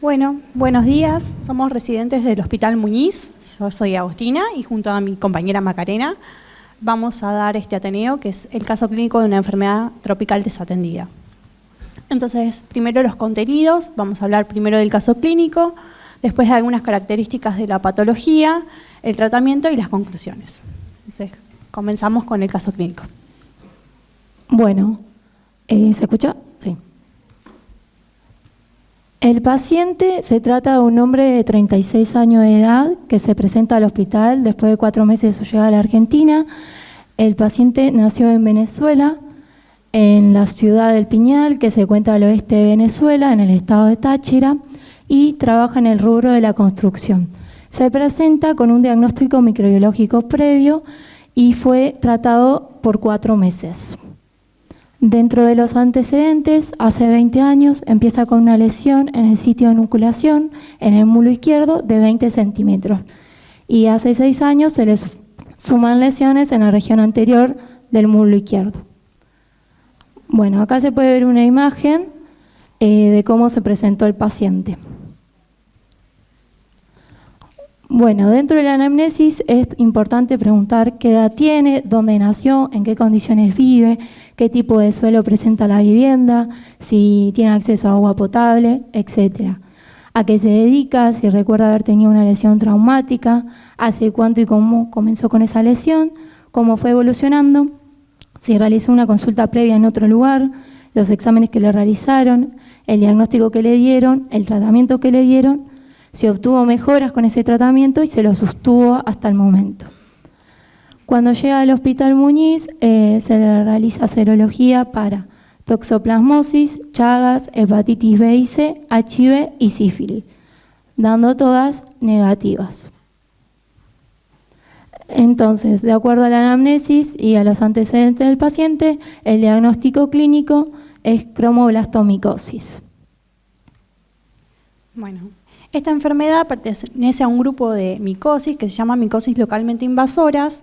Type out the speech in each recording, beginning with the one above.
Bueno, buenos días. Somos residentes del Hospital Muñiz. Yo soy Agostina y junto a mi compañera Macarena vamos a dar este ateneo que es el caso clínico de una enfermedad tropical desatendida. Entonces, primero los contenidos. Vamos a hablar primero del caso clínico, después de algunas características de la patología, el tratamiento y las conclusiones. Entonces, comenzamos con el caso clínico. Bueno, ¿se escucha? Sí. El paciente se trata de un hombre de 36 años de edad que se presenta al hospital después de 4 meses de su llegada a la Argentina. El paciente nació en Venezuela, en la ciudad del Piñal, que se encuentra al oeste de Venezuela, en el estado de Táchira, y trabaja en el rubro de la construcción. Se presenta con un diagnóstico microbiológico previo y fue tratado por 4 meses. Dentro de los antecedentes, hace 20 años empieza con una lesión en el sitio de enucleación, en el muslo izquierdo, de 20 centímetros. Y hace 6 años se le suman lesiones en la región anterior del muslo izquierdo. Bueno, acá se puede ver una imagen de cómo se presentó el paciente. Bueno, dentro de la anamnesis es importante preguntar qué edad tiene, dónde nació, en qué condiciones vive, qué tipo de suelo presenta la vivienda, si tiene acceso a agua potable, etc. A qué se dedica, si recuerda haber tenido una lesión traumática, hace cuánto y cómo comenzó con esa lesión, cómo fue evolucionando, si realizó una consulta previa en otro lugar, los exámenes que le realizaron, el diagnóstico que le dieron, el tratamiento que le dieron, si obtuvo mejoras con ese tratamiento y se lo sostuvo hasta el momento. Cuando llega al Hospital Muñiz, se le realiza serología para toxoplasmosis, Chagas, hepatitis B y C, HIV y sífilis, dando todas negativas. Entonces, de acuerdo a la anamnesis y a los antecedentes del paciente, el diagnóstico clínico es cromoblastomicosis. Bueno, esta enfermedad pertenece a un grupo de micosis que se llama micosis localmente invasoras,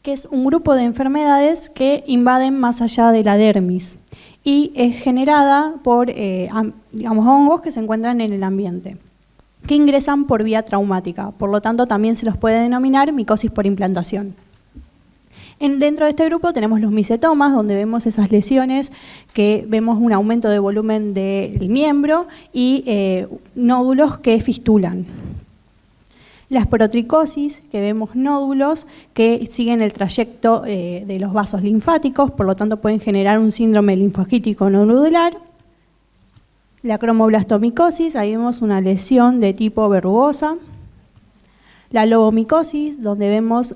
que es un grupo de enfermedades que invaden más allá de la dermis y es generada por hongos que se encuentran en el ambiente, que ingresan por vía traumática, por lo tanto también se los puede denominar micosis por implantación. Dentro de este grupo tenemos los micetomas, donde vemos esas lesiones, que vemos un aumento de volumen del miembro y nódulos que fistulan. La esporotricosis, que vemos nódulos que siguen el trayecto de los vasos linfáticos, por lo tanto pueden generar un síndrome linfangítico no nodular. La cromoblastomicosis, ahí vemos una lesión de tipo verrugosa. La lobomicosis, donde vemos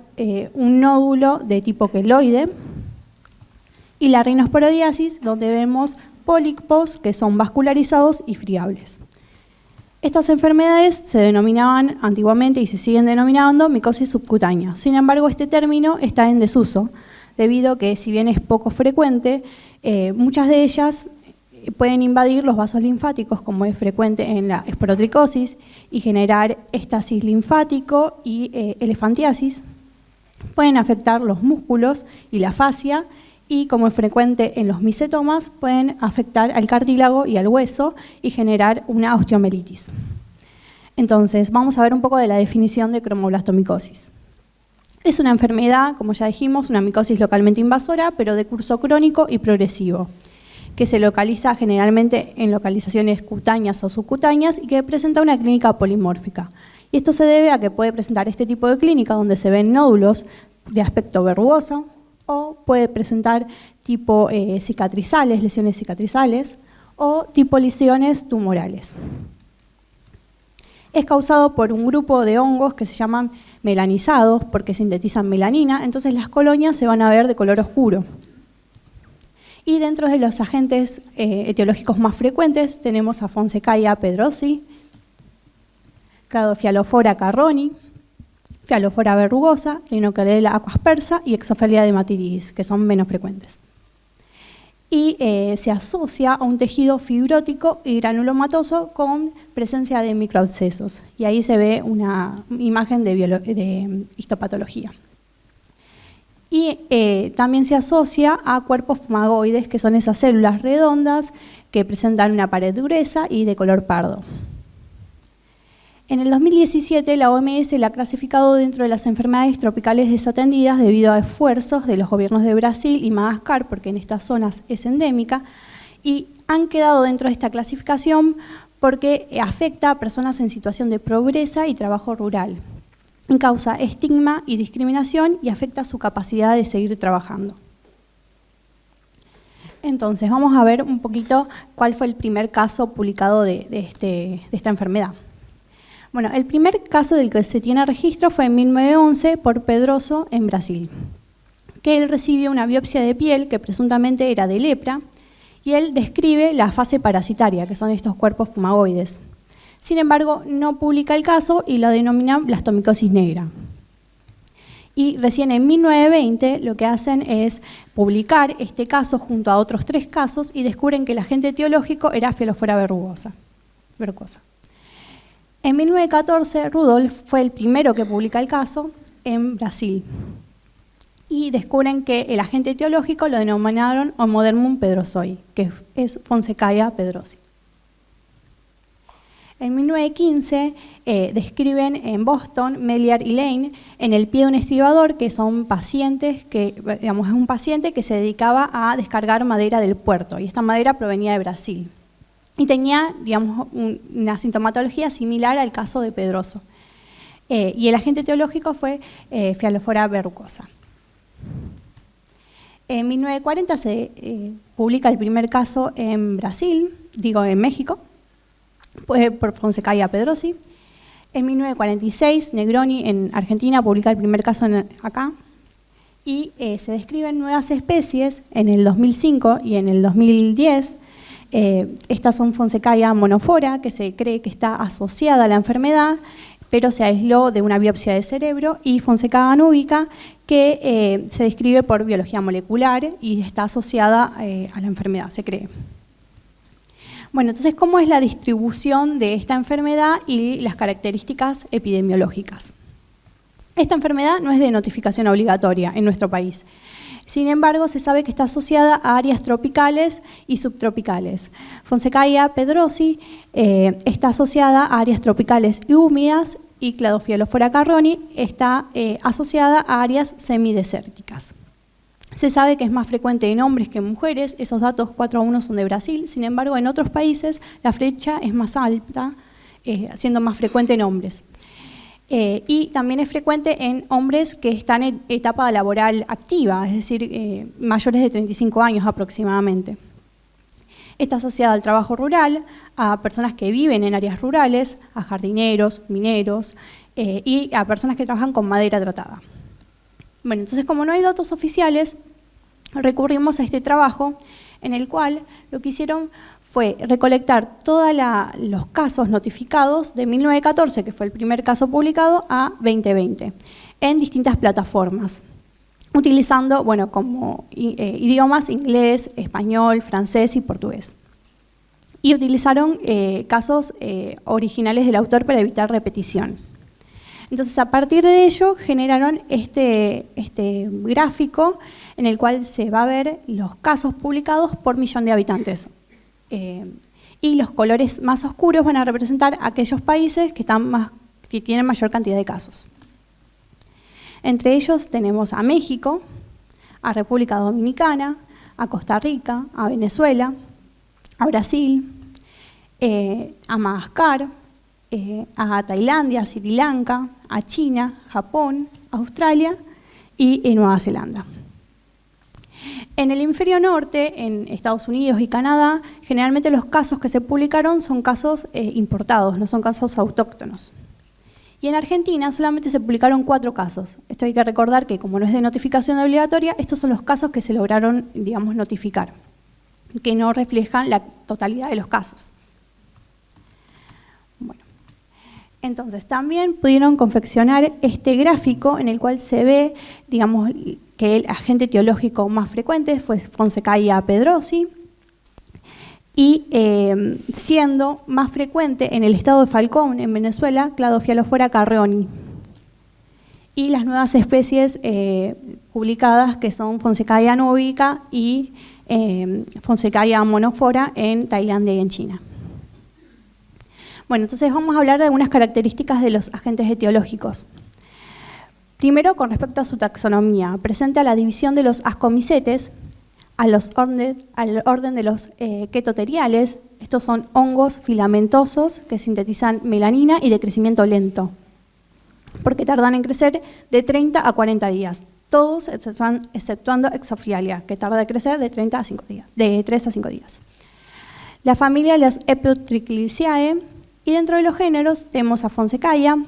un nódulo de tipo queloide. Y la rinosporodiasis, donde vemos pólipos que son vascularizados y friables. Estas enfermedades se denominaban antiguamente y se siguen denominando micosis subcutánea. Sin embargo, este término está en desuso, debido a que si bien es poco frecuente, muchas de ellas pueden invadir los vasos linfáticos, como es frecuente en la esporotricosis, y generar estasis linfático y elefantiasis. Pueden afectar los músculos y la fascia, y como es frecuente en los micetomas, pueden afectar al cartílago y al hueso y generar una osteomelitis. Entonces, vamos a ver un poco de la definición de cromoblastomicosis. Es una enfermedad, como ya dijimos, una micosis localmente invasora, pero de curso crónico y progresivo, que se localiza generalmente en localizaciones cutáneas o subcutáneas y que presenta una clínica polimórfica. Y esto se debe a que puede presentar este tipo de clínica donde se ven nódulos de aspecto verrugoso, o puede presentar tipo cicatrizales, lesiones cicatrizales, o tipo lesiones tumorales. Es causado por un grupo de hongos que se llaman melanizados porque sintetizan melanina, entonces las colonias se van a ver de color oscuro. Y dentro de los agentes etiológicos más frecuentes tenemos a Fonsecaia pedrosi, Cladofialofora carroni, Fialofora verrugosa, Rhinocaudella aquaspersa y Exophelia dermatidis, que son menos frecuentes. Y se asocia a un tejido fibrótico y granulomatoso con presencia de microabscesos. Y ahí se ve una imagen de histopatología. Y también se asocia a cuerpos fumagoides, que son esas células redondas que presentan una pared gruesa y de color pardo. En el 2017, la OMS la ha clasificado dentro de las enfermedades tropicales desatendidas debido a esfuerzos de los gobiernos de Brasil y Madagascar, porque en estas zonas es endémica, y han quedado dentro de esta clasificación porque afecta a personas en situación de pobreza y trabajo rural. Causa estigma y discriminación y afecta su capacidad de seguir trabajando. Entonces, vamos a ver un poquito cuál fue el primer caso publicado de esta enfermedad. Bueno, el primer caso del que se tiene registro fue en 1911 por Pedroso en Brasil, que él recibió una biopsia de piel que presuntamente era de lepra, y él describe la fase parasitaria, que son estos cuerpos fumagoides. Sin embargo, no publica el caso y lo denomina blastomicosis negra. Y recién en 1920 lo que hacen es publicar este caso junto a otros 3 casos y descubren que el agente etiológico era Filophora verrucosa. En 1914, Rudolf fue el primero que publica el caso en Brasil y descubren que el agente etiológico lo denominaron Homodermum pedrosoi, que es Fonsecaia pedrosi. En 1915 describen en Boston, Meliar y Lane, en el pie de un estribador, que son pacientes, es un paciente que se dedicaba a descargar madera del puerto, y esta madera provenía de Brasil. Y tenía, una sintomatología similar al caso de Pedroso. Y el agente etiológico fue Filophora verrucosa. En 1940 se publica el primer caso en en México, por Fonsecaia pedrosi. En 1946, Negroni en Argentina publica el primer caso acá. Y se describen nuevas especies en el 2005 y en el 2010. Estas son Fonsecaia monofora, que se cree que está asociada a la enfermedad, pero se aisló de una biopsia de cerebro, y Fonsecaia nubica, que se describe por biología molecular y está asociada a la enfermedad, se cree. Bueno, entonces, ¿cómo es la distribución de esta enfermedad y las características epidemiológicas? Esta enfermedad no es de notificación obligatoria en nuestro país. Sin embargo, se sabe que está asociada a áreas tropicales y subtropicales. Fonsecaia pedrosi está asociada a áreas tropicales y húmedas, y Cladofilophora carroni está asociada a áreas semidesérticas. Se sabe que es más frecuente en hombres que en mujeres, esos datos 4:1 son de Brasil. Sin embargo, en otros países la brecha es más alta, siendo más frecuente en hombres. Y también es frecuente en hombres que están en etapa laboral activa, es decir, mayores de 35 años aproximadamente. Está asociada al trabajo rural, a personas que viven en áreas rurales, a jardineros, mineros y a personas que trabajan con madera tratada. Bueno, entonces, como no hay datos oficiales, recurrimos a este trabajo en el cual lo que hicieron fue recolectar todos los casos notificados de 1914, que fue el primer caso publicado, a 2020, en distintas plataformas, utilizando como idiomas inglés, español, francés y portugués. Y utilizaron casos originales del autor para evitar repetición. Entonces, a partir de ello, generaron este gráfico en el cual se va a ver los casos publicados por millón de habitantes. Y los colores más oscuros van a representar aquellos países que tienen mayor cantidad de casos. Entre ellos tenemos a México, a República Dominicana, a Costa Rica, a Venezuela, a Brasil, a Madagascar, a Tailandia, a Sri Lanka, a China, Japón, Australia y Nueva Zelanda. En el hemisferio norte, en Estados Unidos y Canadá, generalmente los casos que se publicaron son casos importados, no son casos autóctonos. Y en Argentina solamente se publicaron 4 casos. Esto hay que recordar que, como no es de notificación obligatoria, estos son los casos que se lograron, notificar, que no reflejan la totalidad de los casos. Bueno, entonces también pudieron confeccionar este gráfico en el cual se ve, que el agente etiológico más frecuente fue Fonsecaia pedrosi, y siendo más frecuente en el estado de Falcón, en Venezuela, Cladofilophora carroni. Y las nuevas especies publicadas, que son Fonsecaia nubica y Fonsecaia monofora en Tailandia y en China. Bueno, entonces vamos a hablar de algunas características de los agentes etiológicos. Primero, con respecto a su taxonomía, presenta la división de los ascomicetes al orden de los ketoteriales. Estos son hongos filamentosos que sintetizan melanina y de crecimiento lento, porque tardan en crecer de 30 a 40 días. Todos exceptuando Exophialia, que tarda en crecer de 3 a 5 días. La familia de los Epitricliciae, y dentro de los géneros tenemos a Fonsecaia,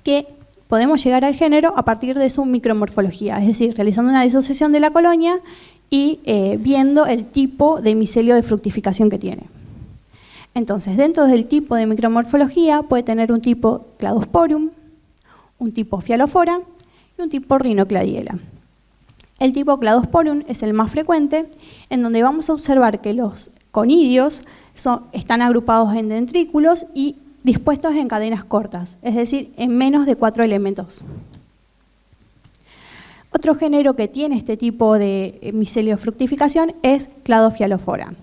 que podemos llegar al género a partir de su micromorfología, es decir, realizando una disociación de la colonia y viendo el tipo de micelio de fructificación que tiene. Entonces, dentro del tipo de micromorfología puede tener un tipo Cladosporium, un tipo Fialophora y un tipo Rhinocladiela. El tipo Cladosporium es el más frecuente, en donde vamos a observar que los conidios están agrupados en dendrículos y dispuestos en cadenas cortas, es decir, en menos de 4 elementos. Otro género que tiene este tipo de micelio de fructificación es Cladofialophora,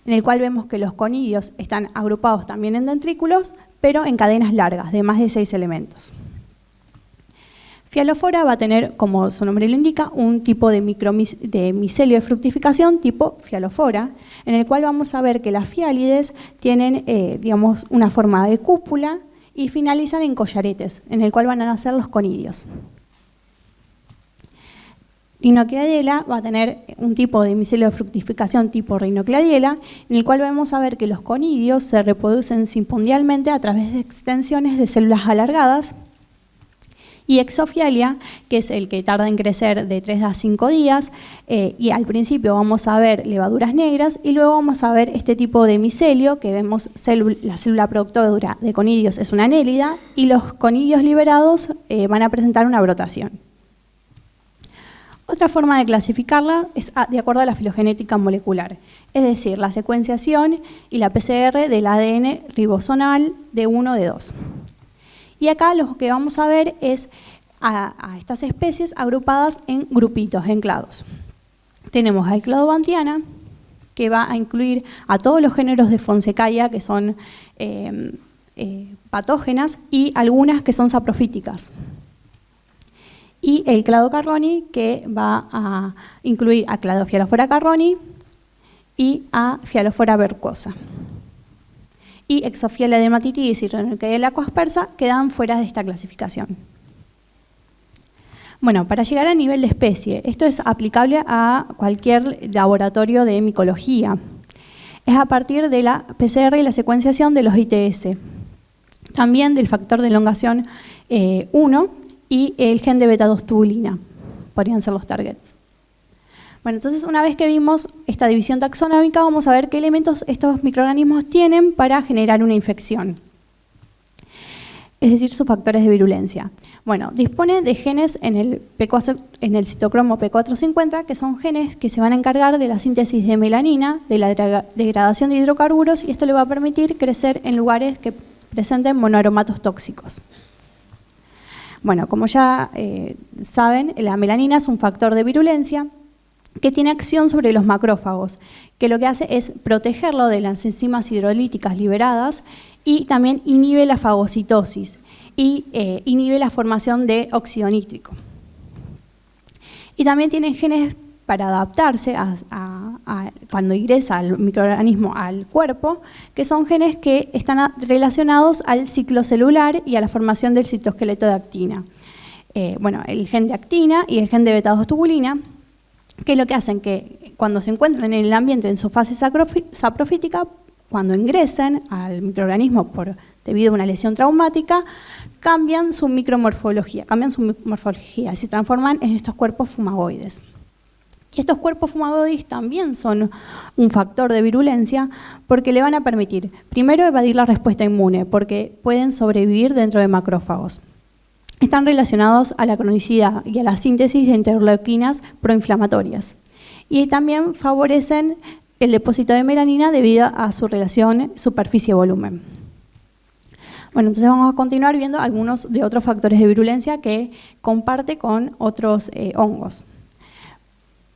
en el cual vemos que los conidios están agrupados también en dendrículos, pero en cadenas largas, de más de 6 elementos. Fialophora va a tener, como su nombre lo indica, un tipo de micelio de fructificación tipo Fialophora, en el cual vamos a ver que las fiálides tienen, digamos, una forma de cúpula y finalizan en collaretes, en el cual van a nacer los conidios. Rhinocladiela va a tener un tipo de micelio de fructificación tipo Rhinocladiela, en el cual vamos a ver que los conidios se reproducen simpondialmente a través de extensiones de células alargadas. Y Exophialia, que es el que tarda en crecer de 3 a 5 días, y al principio vamos a ver levaduras negras y luego vamos a ver este tipo de micelio, que vemos la célula productora de conidios es una anélida y los conidios liberados van a presentar una brotación. Otra forma de clasificarla es de acuerdo a la filogenética molecular, es decir, la secuenciación y la PCR del ADN ribosonal de 1 de 2. Y acá lo que vamos a ver es a estas especies agrupadas en grupitos, en clados. Tenemos al clado Bantiana, que va a incluir a todos los géneros de Fonsecaia, que son patógenas, y algunas que son saprofíticas. Y el clado Carroni, que va a incluir a Cladofialophora carroni y a Fialophora vercosa. Y Exophialia dermatitidis y Rhinocladiela coaspersa quedan fuera de esta clasificación. Bueno, para llegar a nivel de especie, esto es aplicable a cualquier laboratorio de micología. Es a partir de la PCR y la secuenciación de los ITS, también del factor de elongación 1 y el gen de beta-2 tubulina, podrían ser los targets. Bueno, entonces una vez que vimos esta división taxonómica, vamos a ver qué elementos estos microorganismos tienen para generar una infección, es decir, sus factores de virulencia. Bueno, dispone de genes en el citocromo P450, que son genes que se van a encargar de la síntesis de melanina, de la degradación de hidrocarburos, y esto le va a permitir crecer en lugares que presenten monoaromatos tóxicos. Bueno, como ya saben, la melanina es un factor de virulencia que tiene acción sobre los macrófagos, que lo que hace es protegerlo de las enzimas hidrolíticas liberadas y también inhibe la fagocitosis y inhibe la formación de óxido nítrico. Y también tiene genes para adaptarse cuando ingresa el microorganismo al cuerpo, que son genes que están relacionados al ciclo celular y a la formación del citoesqueleto de actina. Bueno, el gen de actina y el gen de beta-2 tubulina, que es lo que hacen que cuando se encuentran en el ambiente en su fase saprofítica, cuando ingresen al microorganismo debido a una lesión traumática, cambian su morfología y se transforman en estos cuerpos fumagoides. Y estos cuerpos fumagoides también son un factor de virulencia porque le van a permitir, primero, evadir la respuesta inmune, porque pueden sobrevivir dentro de macrófagos. Están relacionados a la cronicidad y a la síntesis de interleuquinas proinflamatorias. Y también favorecen el depósito de melanina debido a su relación superficie-volumen. Bueno, entonces vamos a continuar viendo algunos de otros factores de virulencia que comparte con otros hongos.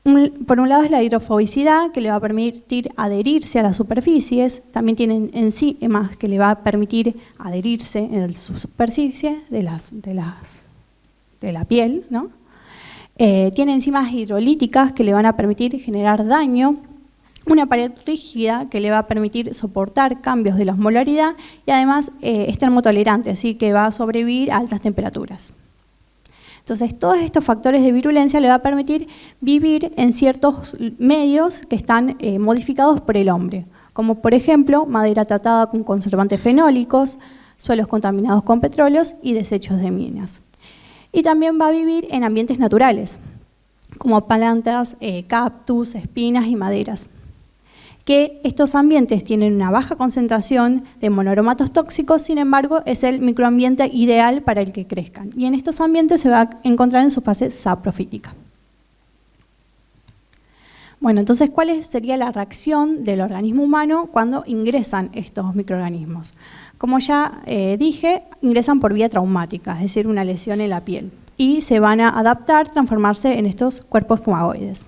Por un lado es la hidrofobicidad, que le va a permitir adherirse a las superficies. También tienen enzimas que le va a permitir adherirse en la superficie de la piel, ¿no? Tiene enzimas hidrolíticas que le van a permitir generar daño. Una pared rígida que le va a permitir soportar cambios de la osmolaridad y además es termotolerante, así que va a sobrevivir a altas temperaturas. Entonces, todos estos factores de virulencia le va a permitir vivir en ciertos medios que están modificados por el hombre, como por ejemplo madera tratada con conservantes fenólicos, suelos contaminados con petróleos y desechos de minas. Y también va a vivir en ambientes naturales, como plantas, cactus, espinas y maderas. Que estos ambientes tienen una baja concentración de monoaromatos tóxicos, sin embargo, es el microambiente ideal para el que crezcan. Y en estos ambientes se va a encontrar en su fase saprofítica. Bueno, entonces, ¿cuál sería la reacción del organismo humano cuando ingresan estos microorganismos? Como ya dije, ingresan por vía traumática, es decir, una lesión en la piel. Y se van a adaptar, transformarse en estos cuerpos fumagoides.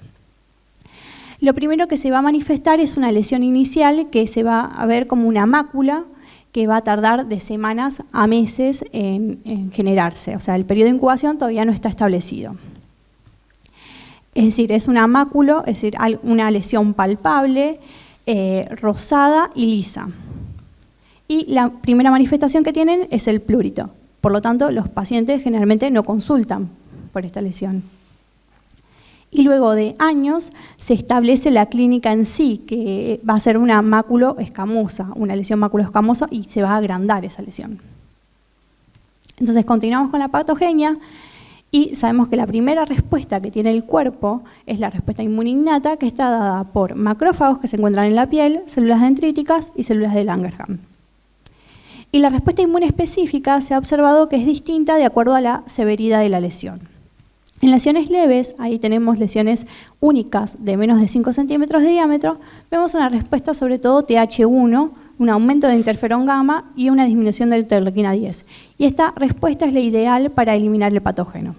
Lo primero que se va a manifestar es una lesión inicial que se va a ver como una mácula que va a tardar de semanas a meses en generarse. O sea, el periodo de incubación todavía no está establecido. Es decir, es una mácula, es decir, una lesión palpable, rosada y lisa. Y la primera manifestación que tienen es el plurito. Por lo tanto, los pacientes generalmente no consultan por esta lesión. Y luego de años se establece la clínica en sí, que va a ser una máculo escamosa, una lesión máculo escamosa, y se va a agrandar esa lesión. Entonces continuamos con la patogenia y sabemos que la primera respuesta que tiene el cuerpo es la respuesta inmune innata, que está dada por macrófagos que se encuentran en la piel, células dendríticas y células de Langerhans. Y la respuesta inmune específica se ha observado que es distinta de acuerdo a la severidad de la lesión. En lesiones leves, ahí tenemos lesiones únicas de menos de 5 centímetros de diámetro, vemos una respuesta sobre todo TH1, un aumento de interferón gamma y una disminución de interleuquina 10. Y esta respuesta es la ideal para eliminar el patógeno.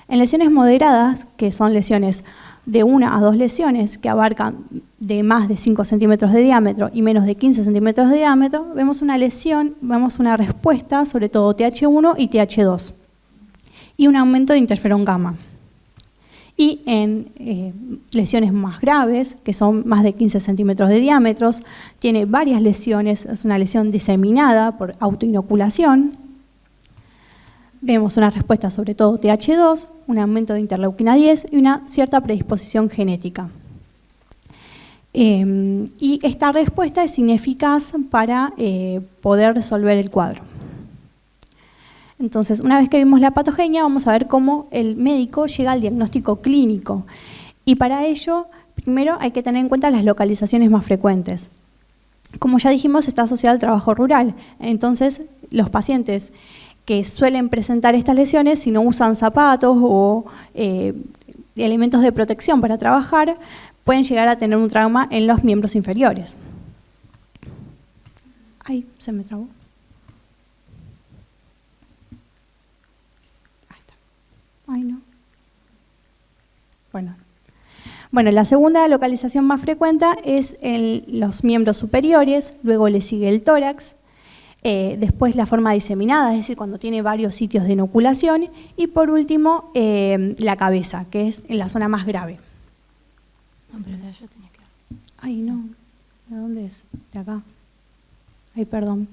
En lesiones moderadas, que son lesiones de 1 a 2 lesiones que abarcan de más de 5 centímetros de diámetro y menos de 15 centímetros de diámetro, vemos una lesión, vemos una respuesta sobre todo TH1 y TH2. Y un aumento de interferón gamma. Y en lesiones más graves, que son más de 15 centímetros de diámetro, tiene varias lesiones, es una lesión diseminada por autoinoculación. Vemos una respuesta sobre todo TH2, un aumento de interleuquina 10 y una cierta predisposición genética. Y esta respuesta es ineficaz para poder resolver el cuadro. Entonces, una vez que vimos la patogenia, vamos a ver cómo el médico llega al diagnóstico clínico. Y para ello, primero hay que tener en cuenta las localizaciones más frecuentes. Como ya dijimos, está asociado al trabajo rural. Entonces, los pacientes que suelen presentar estas lesiones, si no usan zapatos o elementos de protección para trabajar, pueden llegar a tener un trauma en los miembros inferiores. Ay, se me trabó. Ay, no. Bueno, la segunda localización más frecuente es en los miembros superiores, luego le sigue el tórax, después la forma diseminada, es decir, cuando tiene varios sitios de inoculación, y por último la cabeza, que es en la zona más grave. No, pero de allá tenía que ver. Ay, no. ¿De dónde es? De acá. Ay, perdón.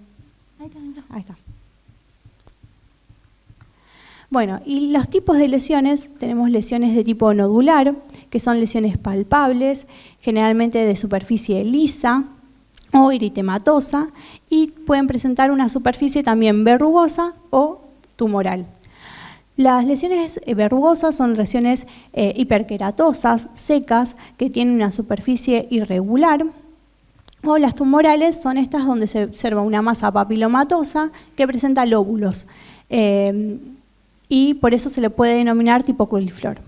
Ahí está. Bueno, y los tipos de lesiones, tenemos lesiones de tipo nodular, que son lesiones palpables, generalmente de superficie lisa o eritematosa, y pueden presentar una superficie también verrugosa o tumoral. Las lesiones verrugosas son lesiones hiperqueratosas, secas, que tienen una superficie irregular, o las tumorales son estas donde se observa una masa papilomatosa que presenta lóbulos. Y por eso se le puede denominar tipo coliflor.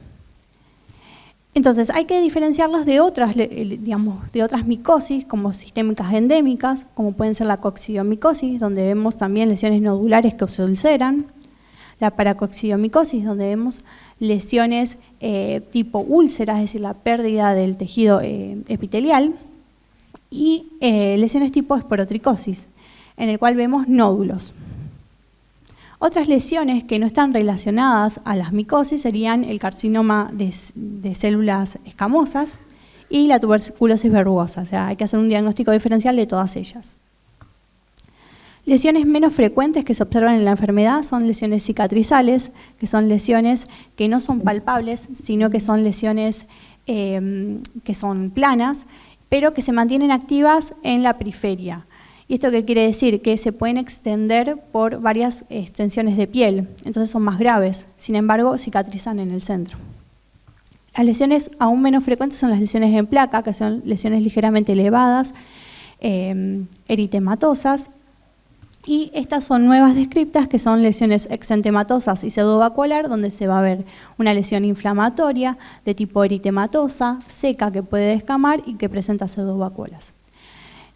Entonces, hay que diferenciarlos de otras, de otras micosis, como sistémicas endémicas, como pueden ser la coccidiomicosis, donde vemos también lesiones nodulares que se ulceran, la paracoxidomicosis, donde vemos lesiones tipo úlceras, es decir, la pérdida del tejido epitelial, y lesiones tipo esporotricosis, en el cual vemos nódulos. Otras lesiones que no están relacionadas a las micosis serían el carcinoma de células escamosas y la tuberculosis verrugosa, o sea, hay que hacer un diagnóstico diferencial de todas ellas. Lesiones menos frecuentes que se observan en la enfermedad son lesiones cicatrizales, que son lesiones que no son palpables, sino que son lesiones que son planas, pero que se mantienen activas en la periferia. ¿Y esto qué quiere decir? Que se pueden extender por varias extensiones de piel, entonces son más graves, sin embargo cicatrizan en el centro. Las lesiones aún menos frecuentes son las lesiones en placa, que son lesiones ligeramente elevadas, eritematosas, y estas son nuevas descriptas, que son lesiones exentematosas y pseudovacuolar, donde se va a ver una lesión inflamatoria de tipo eritematosa, seca, que puede descamar y que presenta pseudovacuolas.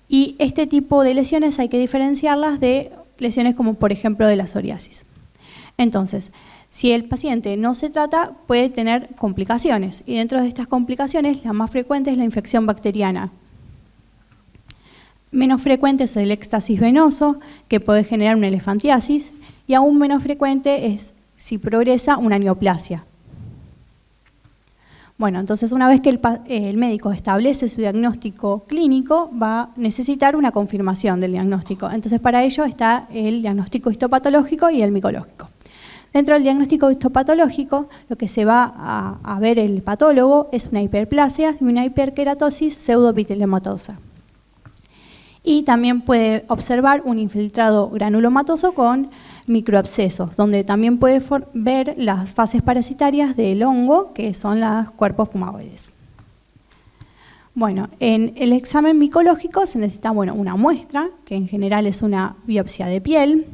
Y este tipo de lesiones hay que diferenciarlas de lesiones como por ejemplo de la psoriasis. Entonces, si el paciente no se trata, puede tener complicaciones, y dentro de estas complicaciones la más frecuente es la infección bacteriana. Menos frecuente es el éxtasis venoso, que puede generar una elefantiasis, y aún menos frecuente es, si progresa, una neoplasia. Bueno, entonces una vez que el médico establece su diagnóstico clínico, va a necesitar una confirmación del diagnóstico. Entonces para ello está el diagnóstico histopatológico y el micológico. Dentro del diagnóstico histopatológico, lo que se va a ver el patólogo es una hiperplasia y una hiperkeratosis pseudoepitelematosa. Y también puede observar un infiltrado granulomatoso con microabscesos, donde también puede ver las fases parasitarias del hongo, que son los cuerpos fumagoides. Bueno, en el examen micológico se necesita una muestra, que en general es una biopsia de piel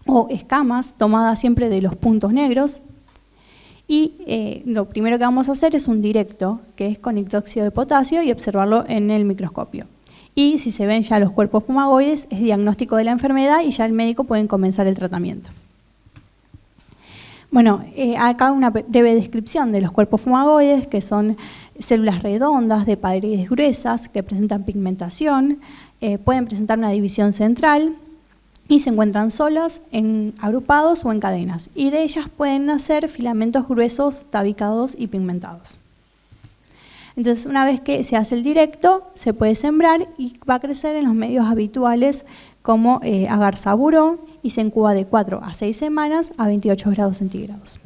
o escamas, tomada siempre de los puntos negros. Y lo primero que vamos a hacer es un directo, que es con hidróxido de potasio, y observarlo en el microscopio. Y si se ven ya los cuerpos fumagoides, es diagnóstico de la enfermedad y ya el médico puede comenzar el tratamiento. Bueno, acá una breve descripción de los cuerpos fumagoides, que son células redondas de paredes gruesas que presentan pigmentación, pueden presentar una división central y se encuentran solas, agrupados o en cadenas. Y de ellas pueden nacer filamentos gruesos, tabicados y pigmentados. Entonces, una vez que se hace el directo, se puede sembrar y va a crecer en los medios habituales como agar saburón, y se incuba de 4 a 6 semanas a 28 grados centígrados.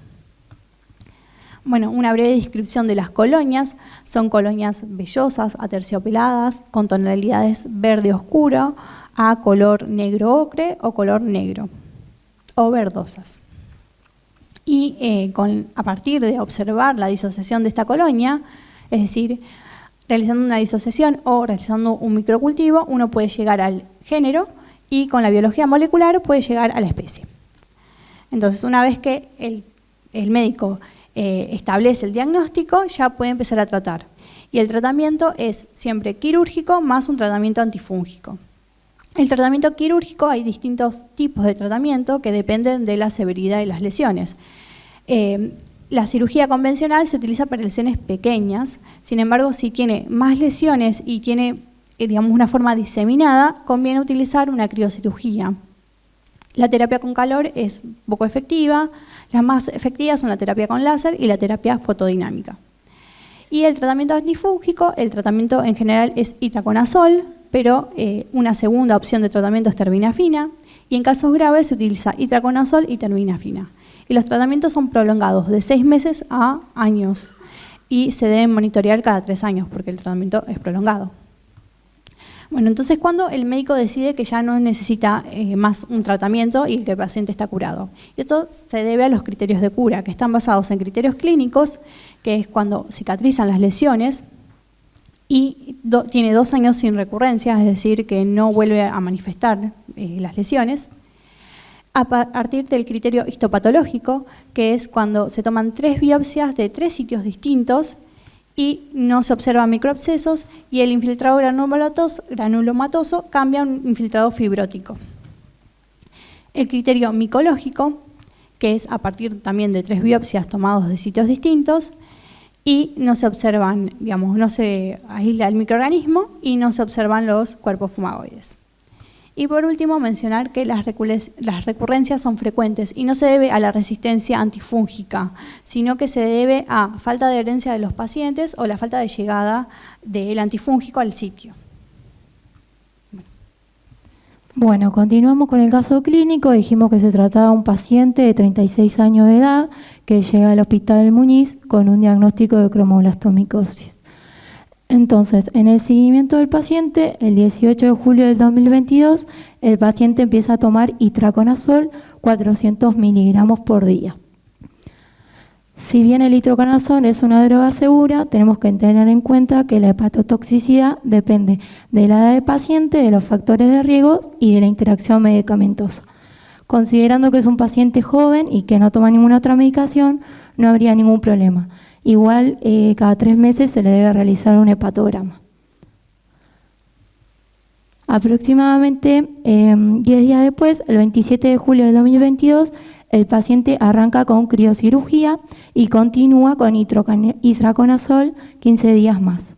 Bueno, una breve descripción de las colonias. Son colonias vellosas, aterciopeladas, con tonalidades verde oscuro a color negro ocre o color negro, o verdosas. Y a partir de observar la disociación de esta colonia, es decir, realizando una disociación o realizando un microcultivo, uno puede llegar al género y con la biología molecular puede llegar a la especie. Entonces, una vez que el médico establece el diagnóstico, ya puede empezar a tratar. Y el tratamiento es siempre quirúrgico más un tratamiento antifúngico. El tratamiento quirúrgico, hay distintos tipos de tratamiento que dependen de la severidad de las lesiones. La cirugía convencional se utiliza para lesiones pequeñas, sin embargo, si tiene más lesiones y tiene, digamos, una forma diseminada, conviene utilizar una criocirugía. La terapia con calor es poco efectiva, las más efectivas son la terapia con láser y la terapia fotodinámica. Y el tratamiento antifúngico, el tratamiento en general es itraconazol, pero una segunda opción de tratamiento es terbinafina, y en casos graves se utiliza itraconazol y terbinafina. Y los tratamientos son prolongados de 6 meses a años y se deben monitorear cada 3 años porque el tratamiento es prolongado. Bueno, entonces, ¿cuándo el médico decide que ya no necesita más un tratamiento y que el paciente está curado? Y esto se debe a los criterios de cura, que están basados en criterios clínicos, que es cuando cicatrizan las lesiones y tiene 2 años sin recurrencia, es decir, que no vuelve a manifestar las lesiones. A partir del criterio histopatológico, que es cuando se toman 3 biopsias de 3 sitios distintos y no se observan microabscesos y el infiltrado granulomatoso cambia a un infiltrado fibrótico. El criterio micológico, que es a partir también de 3 biopsias tomados de sitios distintos, y no se observan, digamos, no se aísla el microorganismo y no se observan los cuerpos fumagoides. Y por último, mencionar que las recurrencias son frecuentes y no se debe a la resistencia antifúngica, sino que se debe a falta de adherencia de los pacientes o la falta de llegada del antifúngico al sitio. Bueno, continuamos con el caso clínico. Dijimos que se trataba de un paciente de 36 años de edad que llega al Hospital Muñiz con un diagnóstico de cromoblastomicosis. Entonces, en el seguimiento del paciente, el 18 de julio del 2022, el paciente empieza a tomar itraconazol 400 miligramos por día. Si bien el itraconazol es una droga segura, tenemos que tener en cuenta que la hepatotoxicidad depende de la edad del paciente, de los factores de riesgo y de la interacción medicamentosa. Considerando que es un paciente joven y que no toma ninguna otra medicación, no habría ningún problema. Igual, cada 3 meses se le debe realizar un hepatograma. Aproximadamente 10 días después, el 27 de julio de 2022, el paciente arranca con criocirugía y continúa con itraconazol 15 días más.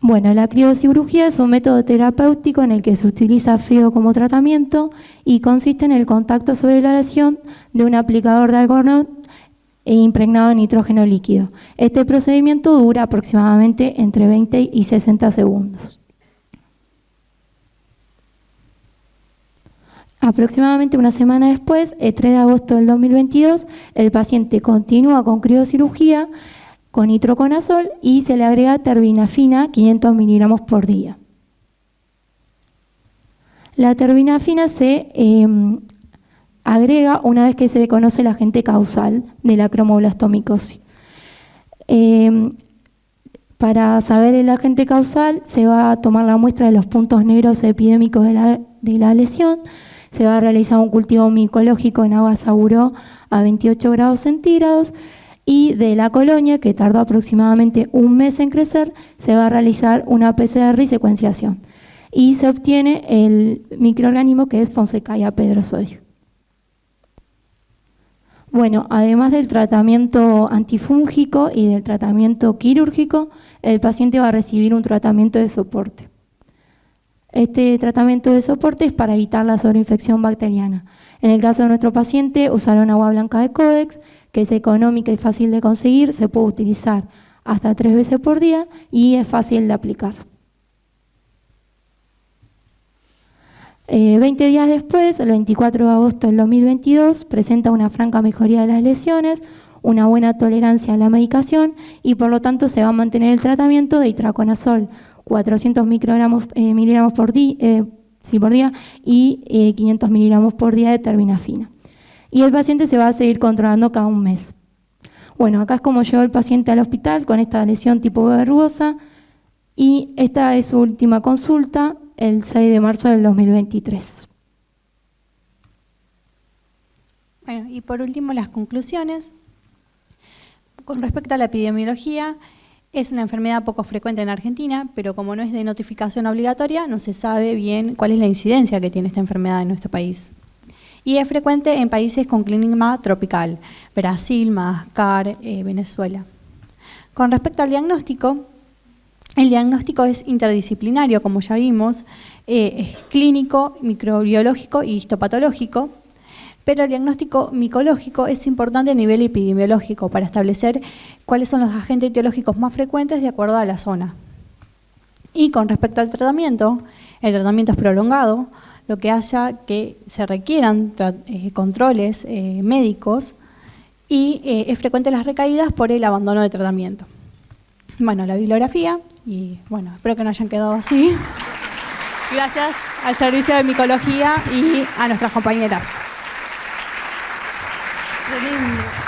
Bueno, la criocirugía es un método terapéutico en el que se utiliza frío como tratamiento y consiste en el contacto sobre la lesión de un aplicador de algodón impregnado en nitrógeno líquido. Este procedimiento dura aproximadamente entre 20 y 60 segundos. Aproximadamente una semana después, el 3 de agosto del 2022, el paciente continúa con criocirugía con itraconazol y se le agrega terbinafina 500 miligramos por día. La terbinafina se agrega una vez que se conoce el agente causal de la cromoblastomicosis. Para saber el agente causal se va a tomar la muestra de los puntos negros epidémicos de la lesión, se va a realizar un cultivo micológico en agua saburó a 28 grados centígrados, y de la colonia, que tardó aproximadamente un mes en crecer, se va a realizar una PCR y secuenciación. Y se obtiene el microorganismo que es Fonsecaia pedrosodio. Bueno, además del tratamiento antifúngico y del tratamiento quirúrgico, el paciente va a recibir un tratamiento de soporte. Este tratamiento de soporte es para evitar la sobreinfección bacteriana. En el caso de nuestro paciente, usaron agua blanca de Codex, que es económica y fácil de conseguir, se puede utilizar hasta 3 veces por día y es fácil de aplicar. 20 días después, el 24 de agosto del 2022, presenta una franca mejoría de las lesiones, una buena tolerancia a la medicación y por lo tanto se va a mantener el tratamiento de itraconazol 400 miligramos por día y 500 miligramos por día de terbinafina. Y el paciente se va a seguir controlando cada un mes. Bueno, acá es como llegó el paciente al hospital con esta lesión tipo verrugosa y esta es su última consulta el 6 de marzo del 2023. Bueno, y por último las conclusiones. Con respecto a la epidemiología, es una enfermedad poco frecuente en Argentina, pero como no es de notificación obligatoria, no se sabe bien cuál es la incidencia que tiene esta enfermedad en nuestro país. Y es frecuente en países con clima tropical, Brasil, Madagascar, Venezuela. Con respecto al diagnóstico, el diagnóstico es interdisciplinario, como ya vimos, es clínico, microbiológico y histopatológico, pero el diagnóstico micológico es importante a nivel epidemiológico para establecer cuáles son los agentes etiológicos más frecuentes de acuerdo a la zona. Y con respecto al tratamiento, el tratamiento es prolongado, lo que hace que se requieran controles médicos y es frecuente las recaídas por el abandono de tratamiento. Bueno, la bibliografía, y bueno, espero que no hayan quedado así. Gracias al Servicio de Micología y a nuestras compañeras. Tremendo.